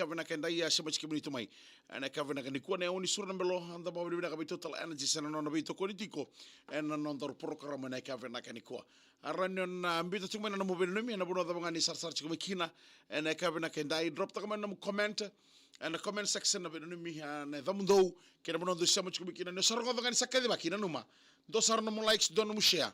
kavena kandai so much community mai and kavena kanikuwa na oni Suru na Belo anda ba bibina ka total energies na no bito politiko and non dor program na kavena kanikuwa aranon mbito tuma na mo benumi na bono da ngani sarsar chiko kina and kavena kandai drop ta kama comment and the comment section na benumi na damundo kena bono do so much kina no sargo ngani sakade bakina numa do sarno mo likes do no share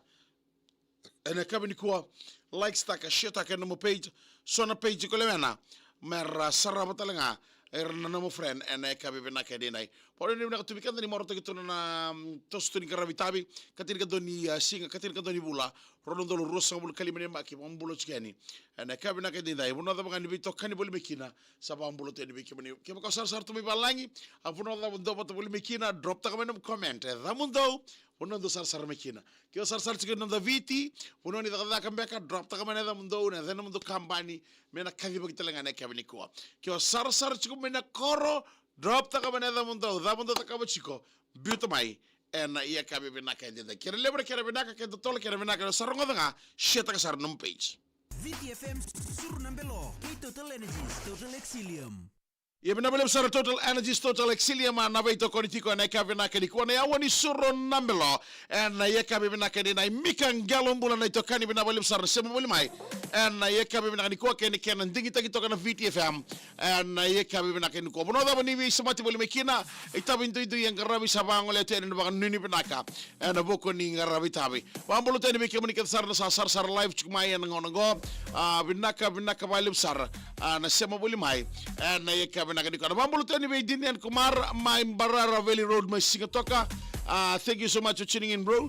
and kavena kuwa likes taka share taka no page so na page ko lemena mer sarama talanga erna no friend and kabe na kadinai por ni na tubikan ni morto gitu na tosto ni karavitabi katir kadoni singa katir kadoni bula rondo rosa bul kalimene maki mambulo chkani and kabe na kadinai buno da bangani bito kani bol mekina saba mambulo te ni bikini ke ko sar to mi balangi apuno da do bot bol mekina drop ta kamenum comment da mundo buno do sar mekina ke sar chkani da viti buno ni da kambeka drop ta kamene da mundo na da mundo kambani mena kavi bagitanga na kabe ni ko ke sar mena koro drop ta kama da mundo ta kama chiko biuta mai en ia kabe benaka de kere lebre kere benaka ke to tole kere benaka sarongo nga sheta ka sar num page VTFM Suru na Belo Kei total energies total exilium. Ia bina belum sar total energies total exilium na veito politiko na kabe benaka ni kuona ya woni Suru na Belo en ia kabe benaka de na mikan galombula na to kani bina belum sar sema boli mai en ia kabe benaka ni ko ken ken dingi tagi to kana VTFM and ye kabi bina ken ko bono da bani wi samati boli mekina itabi ndu yang garabi sabango le tene ba nuni binaka and boko ni garabi tabi bambolo tene be kemuni ket sar sar live chukma yen ngono go binaka balim sar na sema boli mai and ye kabi na ken ko bambolo tene be dinen kumar my barara valley road my singatoka thank you so much for tuning in bro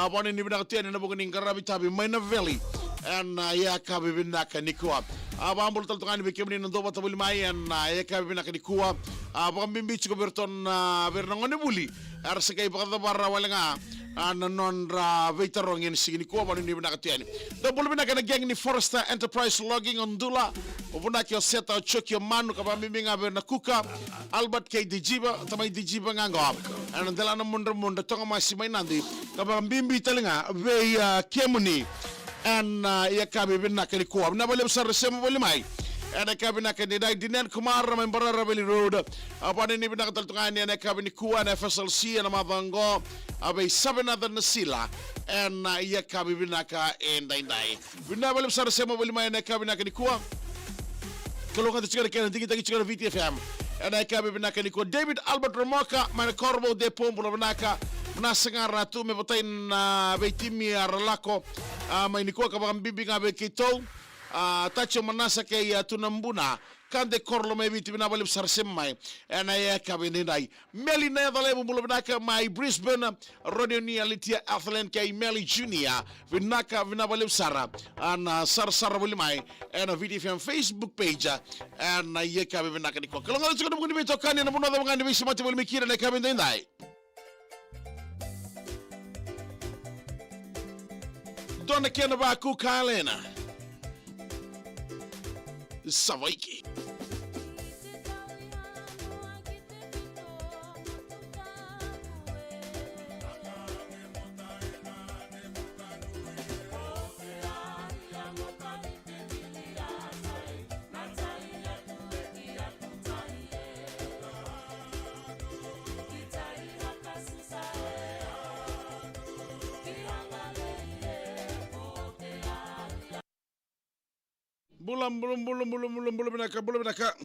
boni ni binaka tene na boko ni garabi tabi Maina Valley and ya kabi binaka niko abambol tal tangani be kemni ndo bata buli mai en eka bina kadi kuwa abambimbi chiko berton bernangone buli arsa kay bakada barra walenga non ra veterong en sigini kuwa bani bina katiani do bulu bina kana geng ni Forester Enterprise Logging on Dula obuna kyo seta chokyo manu kabambimbi ngabe na kuka Albert Kei dijiba tamay dijiba ngango an dalana munda tonga masimay nandi kabambimbi talinga ve kemuni and ya kabe bina kali ko na balem sar sema boli mai ana kabe na kadi dai dinen kumar men barara beli road apane ni bina katal tungani ana kabe ni kuwa na FSLC na mabango abai sabena da nasila and ya kabe bina ka endai bina balem sar sema boli mai ana kabe na kadi kuwa kalonga de chikara kena digi chikara VTFM ana kabe bina kadi ko David Albert Romoka man korbo de pombo naka nasengar ratu me botain beitimi arlako may nikuwa kabang bibinga be kito tacho manasa kay tunambuna kande korlo may biti binabalib sarsemay anaya kabinay Meli na dale bumulo binaka may Brisbane Rodionia Litia Athlen kay Meli Junior binabalib sara an sar bulimay and a VTFM Facebook page and naya kabinaka niko kalonga chiko dum kundi beto kani na buno da ngani bisimati bulimikira na kabinay Dona kena ba ku kalena Savaiki Bulam binaka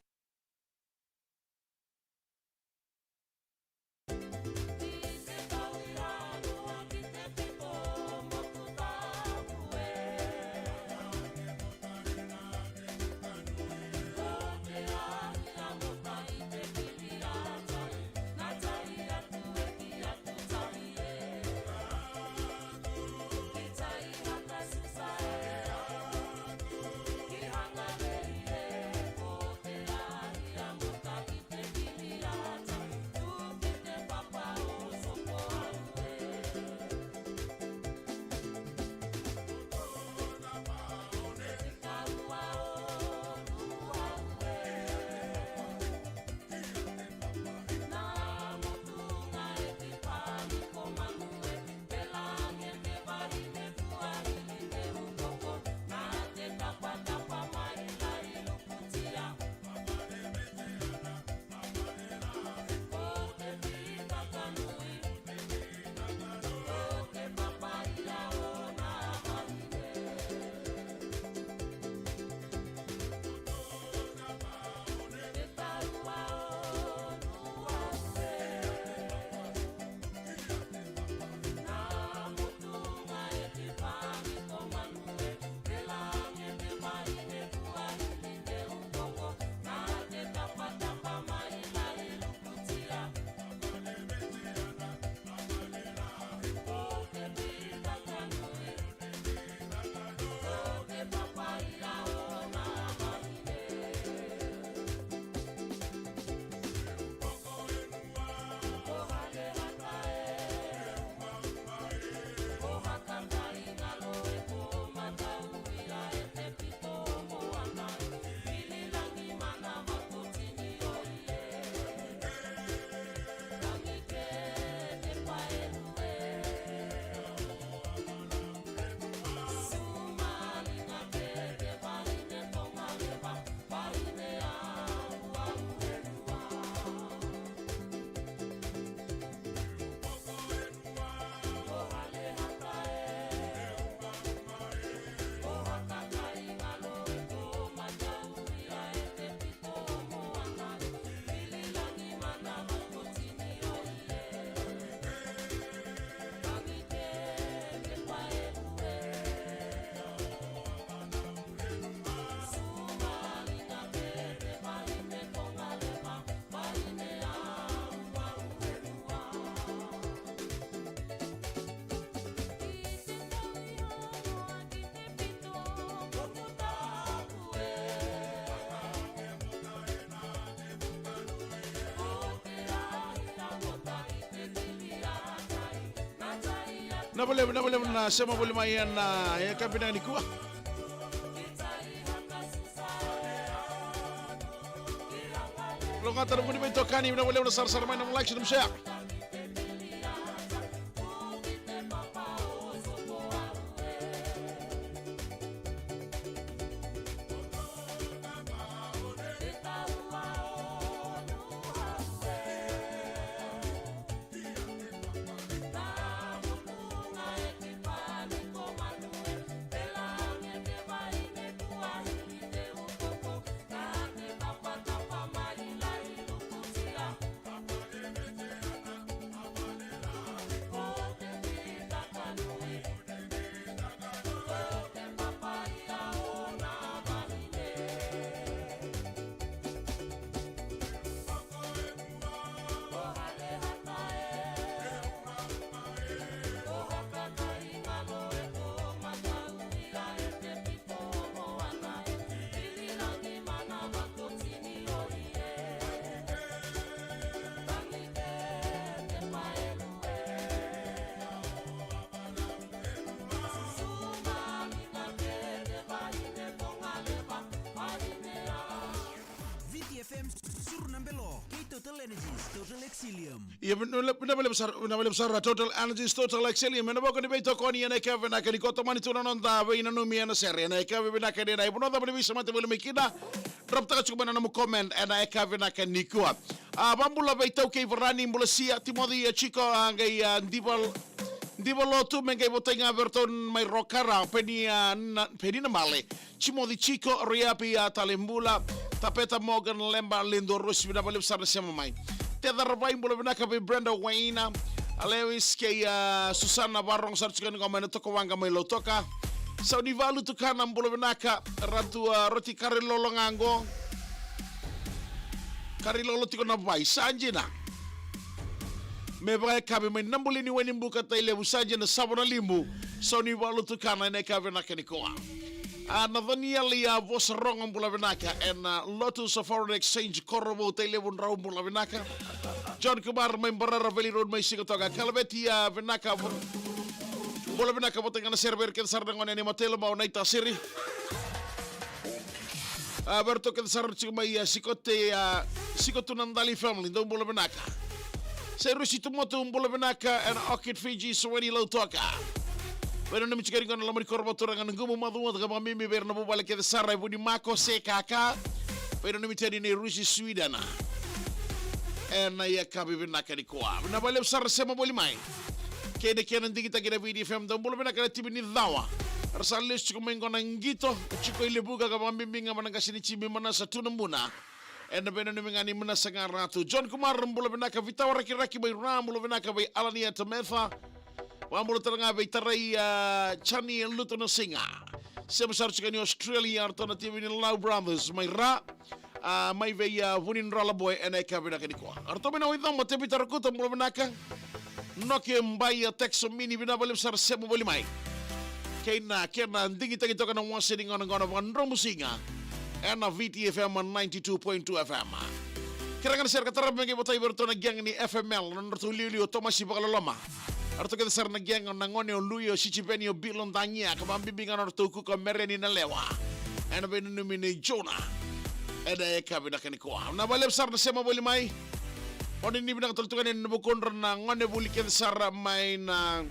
nabalem na sema bulima yan na yakabina ni kuwa. Lo nga tanong mo ni ito kani nabalem na sarsarmay ng like ng share. Suru ng Belo Kei Total Energies, Total Exilium. Ia nabalem sar Total Energies Total Exilium na boko ni beito koni na ka na ka ni koto mani tuna non da VEINANUMI na SERE na ka na ka na ibuno da bali bisa mate bali mikida drop ta ka na mo comment na ka na ka ni kuat bambula beito kei verani mbula sia timodi chico angai Divolo tu mengai botenga Everton mai rokara peni na male chimodi chico riapi talembula tapeta Morgan lemba lindo rusi bina balip sana sema mai te darbai mbula bina ka Brenda Wayne alewis ke Susana Barong sarchikan ngomene toko wanga mai lotoka Saudi valu tu kana mbula bina ka ratu roti karilolo ngango karilolo tiko na bai sanjina me vai kabe mai nambulini weni mbuka taile busanje na sabona limbu soni walu tukana ne kabe na kenikoa nadhania lia vos ronga mbula venaka and lotus of foreign exchange korobo taile bunrau mbula venaka John Kumar mai mbarara veli road mai sigotoga kalbeti venaka mbula venaka botenga na server ken sardangone ni motelo mau naita siri berto ken sarchi mai sikotu nandali family ndo mbula venaka Sere situmoto mbula benaka and Orchid Fiji Swedi low toka. Pero nami chikari kono lamari korbo toranga ngumu madhuwa daga mimi berna bubale ke sarra budi mako se kaka. Pero nami tedi ne Rusi Sweden. And ya kabi benaka ni kwa. Na bale sarra sema boli mai. Kede kena digita kede video film do mbula benaka tibi ni dawa. Arsalis chiko mengo nangito chiko ile buga kama mimi ngama nangasini chibi mana satu nambuna. And the Benjamin and Minasanga Ratu. John Kumar Mbulabinaka Vitaraki Raki by Ram Bulavinaka by Alania Tametha. Wambulanga by Tarai Chani and Lutona Singer. Sem Sarchik Australia alternative in Lau Brothers. My Ra, my way winning roller boy and a Kabinakaniqua. Artomina with them, what Tepitarakuta Mbulavinaka. Knock him by a text of mini Vinabalis are Sebolimai. Kena, Digitaki Tokan one sitting on a gun of one Romusinga. And a VTFM on 92.2 FM. Kailangan sir katarap mga ibo tayo berto nagyang ni FML na natulilio Thomas Ibakalolama. Arto kita sir nagyang nangon yung luyo si Chipenio Bilon Tanya kabambibingan arto ko mereni na lewa. And a VEINANUMI ni Jonah. And a kabina kanikuha. Nabalip sir na siya mabulimay. O hindi binakatultukan yung nabukundran na ngone bulikin sir may na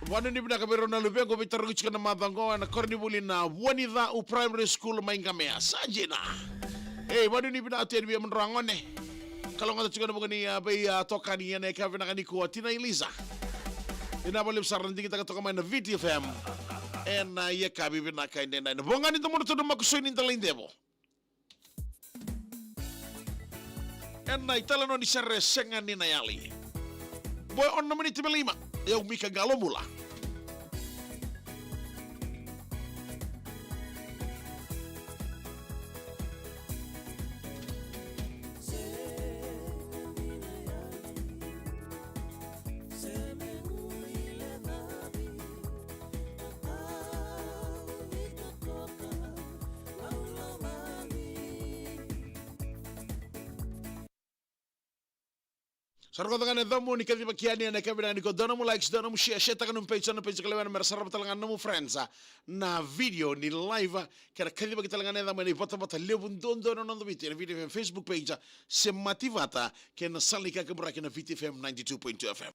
Wanu ni bina kabiro na lubeng ko bitarugi na mabango na kornibuli na wanida u primary school main kamea sajina. Wanu ni bina ati biya menrangon Kalau ngata chika na mga ni bay toka ni yan kavina kaniko Tina Eliza. Inabalip sa randi kita katoka may na VTFM. And yakabi bina kain na na. Bunga nito muna to na makusoy ni talin debo. And itala no ni SERE sengan ni Nayali. Boy on naman iti malima. Yung mika galo mula. Sarkotakan dhamu ni kadhiba kiani na kabila niko donamu likes donamu share takan page na page kalewan mer sarap talangan namu friends na video ni live kara kadhiba kitalangan dhamu ni bota lebun don no video video Facebook page se motivata ken salika kabra ken VTFM 92.2 FM